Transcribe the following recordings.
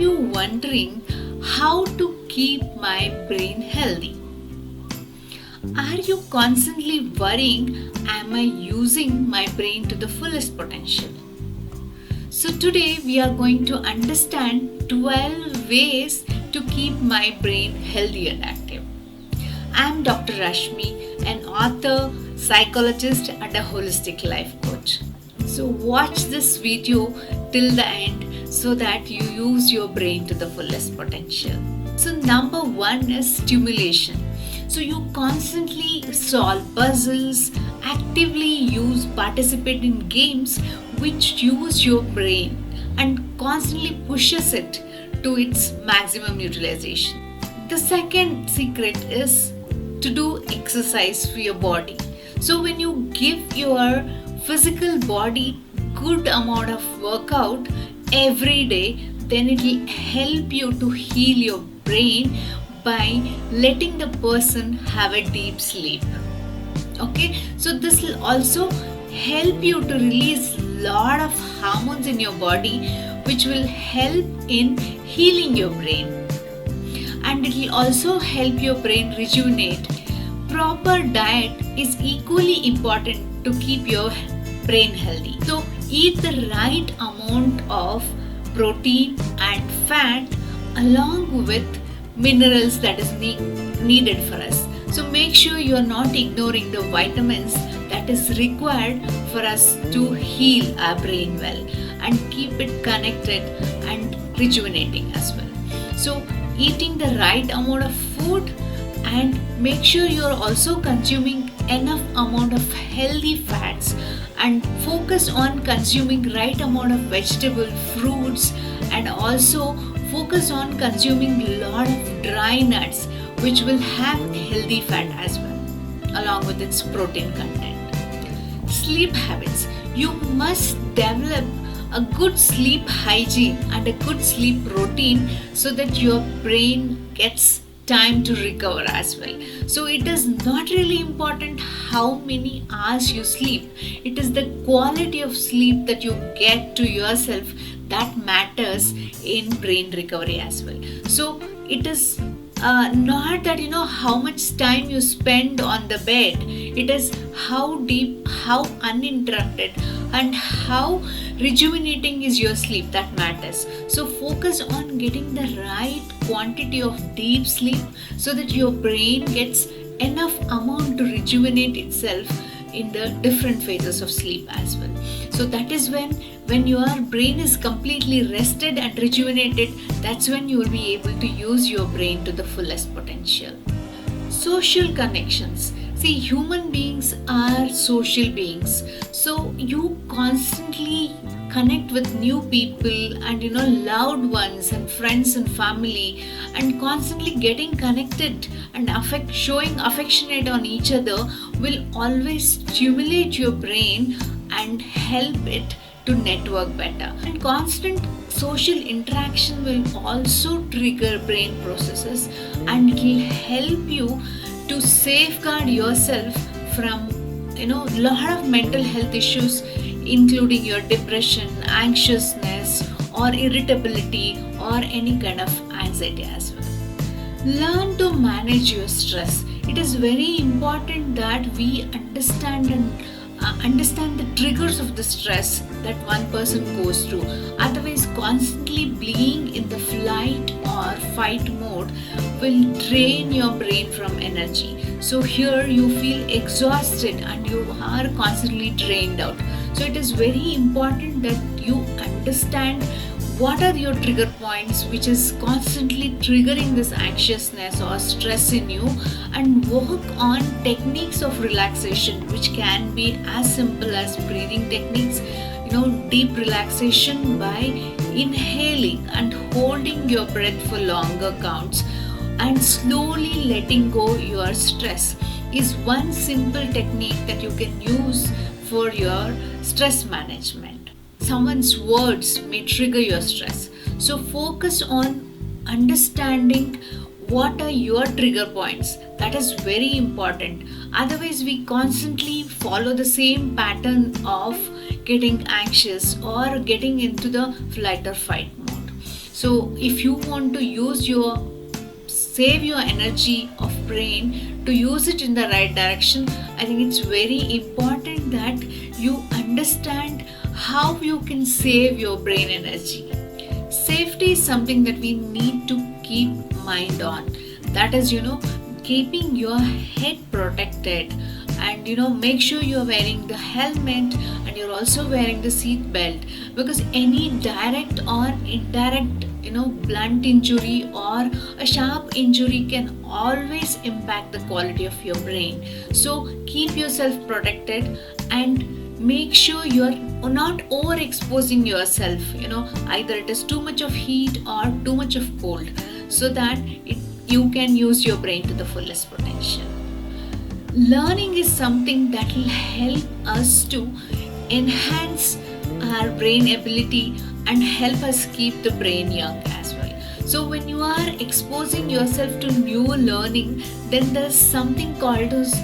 you wondering how to keep my brain healthy? Are you constantly worrying, am I using my brain to the fullest potential? So today we are going to understand 12 ways to keep my brain healthy and active. I am Dr. Rashmi, an author, psychologist and a holistic life coach. So watch this video till the end so that you use your brain to the fullest potential. So number 1 is stimulation. So you constantly solve puzzles, actively participate in games which use your brain and constantly pushes it to its maximum utilization. The second secret is to do exercise for your body. So when you give your physical body good amount of workout every day, then it will help you to heal your brain by letting the person have a deep sleep. Okay, so this will also help you to release lot of hormones in your body which will help in healing your brain, and it will also help your brain rejuvenate. Proper diet is equally important to keep your brain healthy. So eat the right amount of protein and fat along with minerals that is needed for us. So make sure you are not ignoring the vitamins that is required for us to heal our brain well and keep it connected and rejuvenating as well. So eating the right amount of food, and make sure you are also consuming enough amount of healthy fats, and focus on consuming right amount of vegetable, fruits, and also focus on consuming a lot of dry nuts which will have healthy fat as well along with its protein content. Sleep habits. You must develop a good sleep hygiene and a good sleep routine so that your brain gets time to recover as well. So it is not really important how many hours you sleep. It is the quality of sleep that you get to yourself that matters in brain recovery as well. So it is not that how much time you spend on the bed. It is how deep, how uninterrupted, and how rejuvenating is your sleep that matters. So focus on getting the right quantity of deep sleep so that your brain gets enough amount to rejuvenate itself in the different phases of sleep as well. So that is when your brain is completely rested and rejuvenated, that's when you will be able to use your brain to the fullest potential. Social connections. See, human beings are social beings. So you constantly connect with new people and loved ones and friends and family, and constantly getting connected and showing affectionate on each other will always stimulate your brain and help it to network better. And constant social interaction will also trigger brain processes, and it will help you to safeguard yourself from lot of mental health issues, including your depression, anxiousness, or irritability, or any kind of anxiety as well. Learn to manage your stress. It is very important that we understand the triggers of the stress that one person goes through. Otherwise, constantly being in the flight or fight mode will drain your brain from energy. So here you feel exhausted and you are constantly drained out. So it is very important that you understand what are your trigger points which is constantly triggering this anxiousness or stress in you, and work on techniques of relaxation which can be as simple as breathing techniques, deep relaxation by inhaling and holding your breath for longer counts and slowly letting go your stress is one simple technique that you can use for your stress management. Someone's words may trigger your stress. So focus on understanding what are your trigger points. That is very important. Otherwise, we constantly follow the same pattern of getting anxious or getting into the flight or fight mode. So if you want to save your energy of brain to use it in the right direction, I think it's very important that you understand how you can save your brain energy. Safety is something that we need to keep mind on. That is, keeping your head protected, and make sure you're wearing the helmet and you're also wearing the seat belt, because any direct or indirect blunt injury or a sharp injury can always impact the quality of your brain. So keep yourself protected and make sure you're not overexposing yourself, either it is too much of heat or too much of cold, so that you can use your brain to the fullest potential. Learning is something that will help us to enhance our brain ability and help us keep the brain young as well. So when you are exposing yourself to new learning, then there's something called as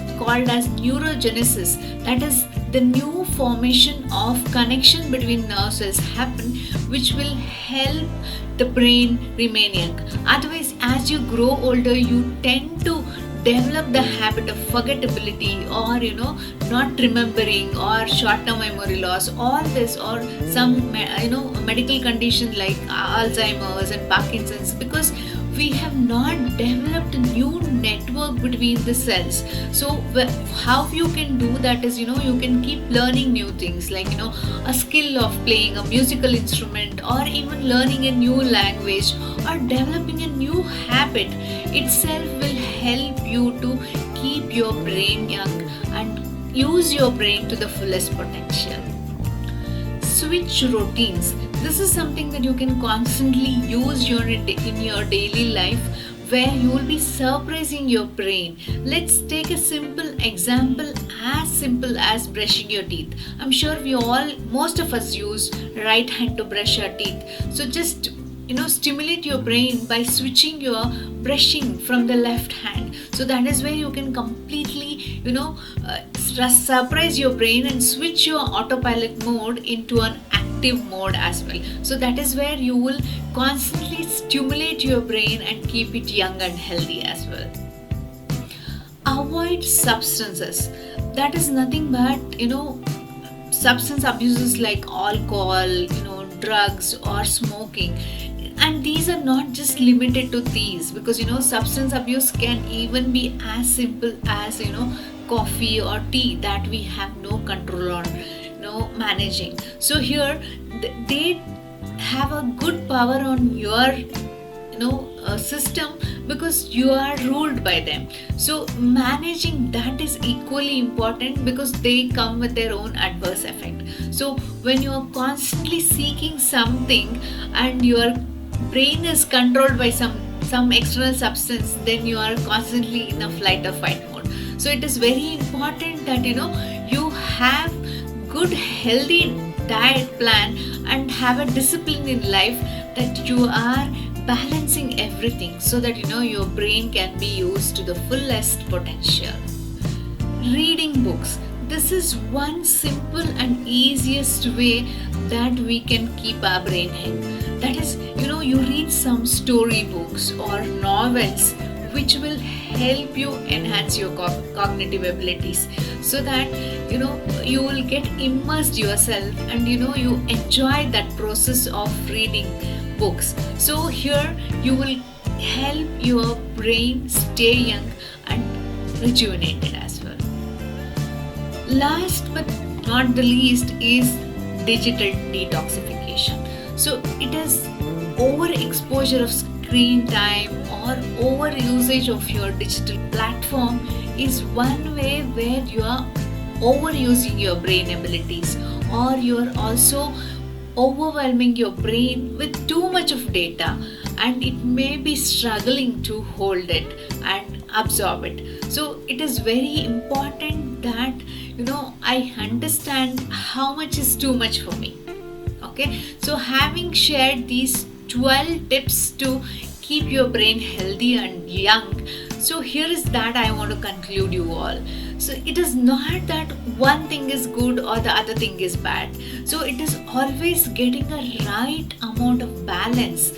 neurogenesis. That is the new formation of connection between nerve cells happen, which will help the brain remain young. Otherwise, as you grow older, you tend to develop the habit of forgettability, or not remembering, or short-term memory loss, all this, or some medical conditions like Alzheimer's and Parkinson's, because we have not developed a new network between the cells. So how you can do that is, you can keep learning new things, like a skill of playing a musical instrument, or even learning a new language, or developing a new habit itself will help you to keep your brain young and use your brain to the fullest potential. Switch routines. This is something that you can constantly use in your daily life, where you will be surprising your brain. Let's take a simple example, as simple as brushing your teeth. I'm sure most of us use right hand to brush our teeth. So just stimulate your brain by switching your brushing from the left hand. So that is where you can completely surprise your brain and switch your autopilot mode into an active mode as well. So that is where you will constantly stimulate your brain and keep it young and healthy as well. Avoid substances. That is nothing but substance abuses like alcohol, drugs, or smoking. And these are not just limited to these, because substance abuse can even be as simple as coffee or tea that we have no control on managing. So here they have a good power on your system, because you are ruled by them. So managing that is equally important, because they come with their own adverse effect. So when you are constantly seeking something and your brain is controlled by some external substance, then you are constantly in a flight or fight mode. So it is very important that you have good healthy diet plan and have a discipline in life, that you are balancing everything, so that your brain can be used to the fullest potential. Reading books. This is one simple and easiest way that we can keep our brain young. That is, you read some story books or novels which will help you enhance your cognitive abilities, so that you will get immersed yourself and you enjoy that process of reading books. So here you will help your brain stay young and rejuvenated as well. Last but not the least is digital detoxification. So it is overexposure of screen time or over usage of your digital platform is one way where you are overusing your brain abilities, or you are also overwhelming your brain with too much of data, and it may be struggling to hold it and absorb it. So it is very important that I understand how much is too much for me. Okay, so having shared these 12 tips to keep your brain healthy and young, so here is that I want to conclude you all. So it is not that one thing is good or the other thing is bad. So it is always getting a right amount of balance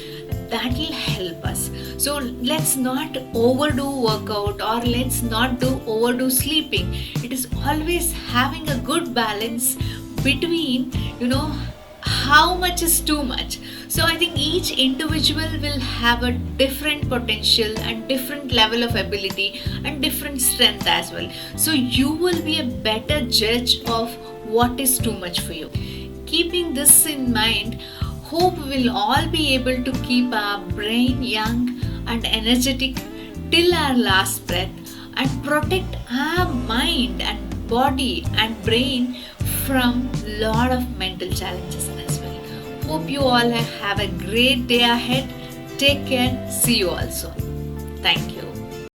that will help us. So let's not overdo workout, or let's not do overdo sleeping. It is always having a good balance between, how much is too much. So I think each individual will have a different potential and different level of ability and different strength as well. So you will be a better judge of what is too much for you. Keeping this in mind, hope we'll all be able to keep our brain young and energetic till our last breath, and protect our mind and body and brain from lot of mental challenges as well. Hope you all have a great day ahead. Take care. See you also. Thank you.